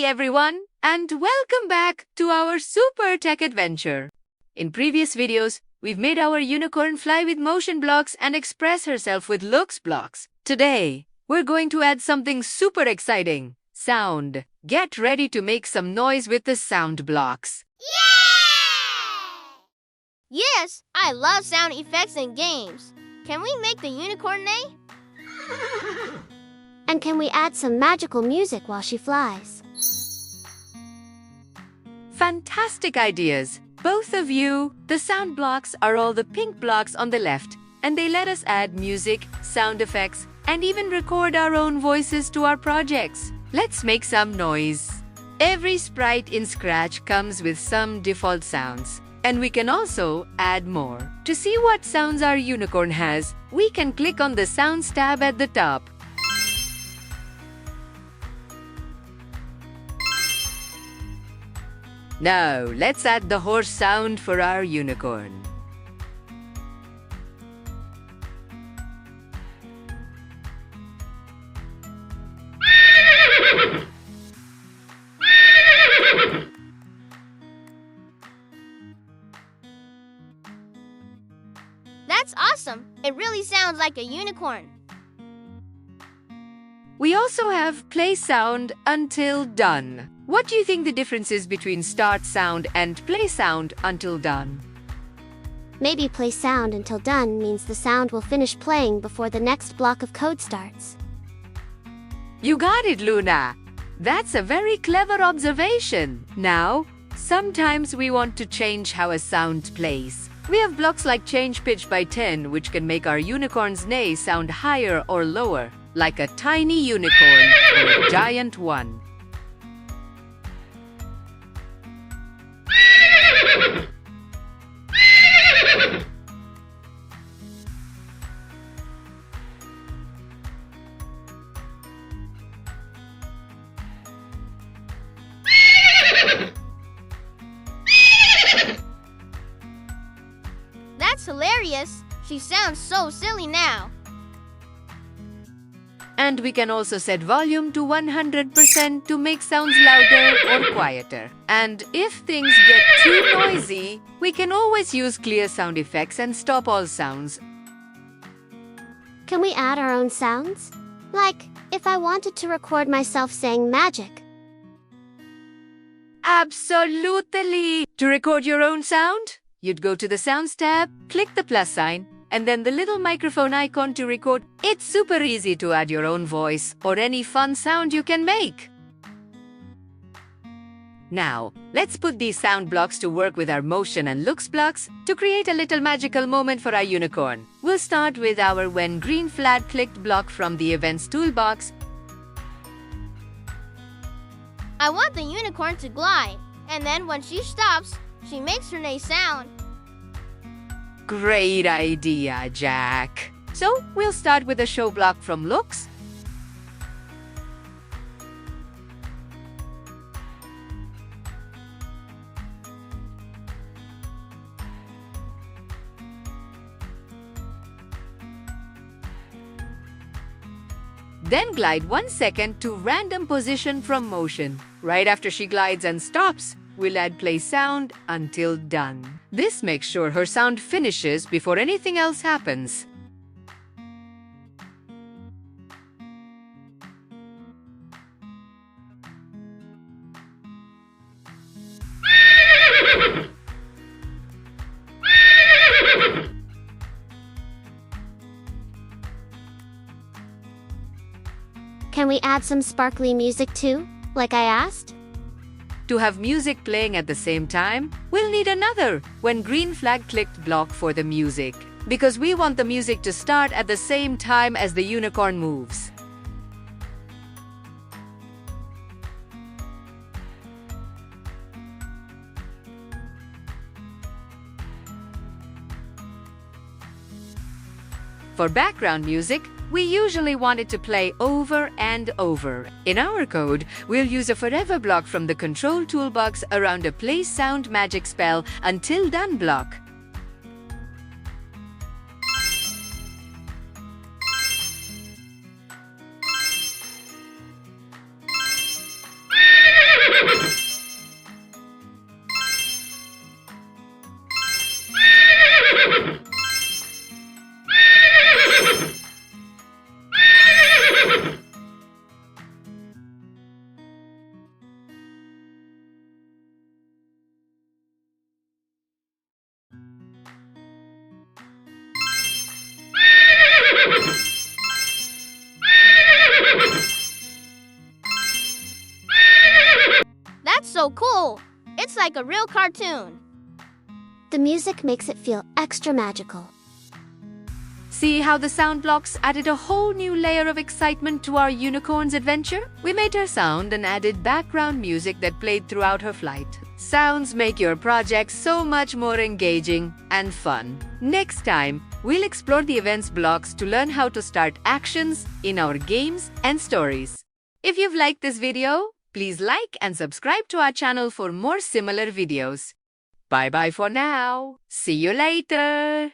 everyone, and welcome back to our super tech adventure. In previous videos, we've made our unicorn fly with motion blocks and express herself with looks blocks. Today, we're going to add something super exciting, sound. Get ready to make some noise with the sound blocks. Yay! Yes, I love sound effects in games. Can we make the unicorn neigh? And can we add some magical music while she flies? Fantastic ideas, both of you. The sound blocks are all the pink blocks on the left, and they let us add music, sound effects, and even record our own voices to our projects. Let's make some noise. Every sprite in Scratch comes with some default sounds, and we can also add more. To see what sounds our unicorn has, we can click on the Sounds tab at the top. Now, let's add the horse sound for our unicorn. That's awesome! It really sounds like a unicorn. We also have play sound until done. What do you think the difference is between start sound and play sound until done? Maybe play sound until done means the sound will finish playing before the next block of code starts. You got it, Luna. That's a very clever observation. Now, sometimes we want to change how a sound plays. We have blocks like change pitch by 10, which can make our unicorn's neigh sound higher or lower, like a tiny unicorn or a giant one. That's hilarious! She sounds so silly now. And we can also set volume to 100% to make sounds louder or quieter. And if things get too noisy, we can always use clear sound effects and stop all sounds. Can we add our own sounds? Like, if I wanted to record myself saying magic. Absolutely! To record your own sound, you'd go to the Sounds tab, click the plus sign, and then the little microphone icon to record. It's super easy to add your own voice or any fun sound you can make. Now, let's put these sound blocks to work with our motion and looks blocks to create a little magical moment for our unicorn. We'll start with our When Green Flag Clicked block from the Events toolbox. I want the unicorn to glide, and then when she stops, she makes her neigh sound. Great idea, Jack. So, we'll start with a show block from Looks. Then glide 1 second to Random Position from Motion. Right after she glides and stops, we'll add play sound until done. This makes sure her sound finishes before anything else happens. Can we add some sparkly music too, like I asked? To have music playing at the same time, we'll need another When Green Flag Clicked block for the music, because we want the music to start at the same time as the unicorn moves. For background music, we usually want it to play over and over. In our code, we'll use a forever block from the control toolbox around a play sound magic spell until done block. like a real cartoon. The music makes it feel extra magical. See how the sound blocks added a whole new layer of excitement to our unicorn's adventure? We made her sound and added background music that played throughout her flight. Sounds make your project so much more engaging and fun. Next time, we'll explore the events blocks to learn how to start actions in our games and stories. If you've liked this video, please like and subscribe to our channel for more similar videos. Bye-bye for now. See you later.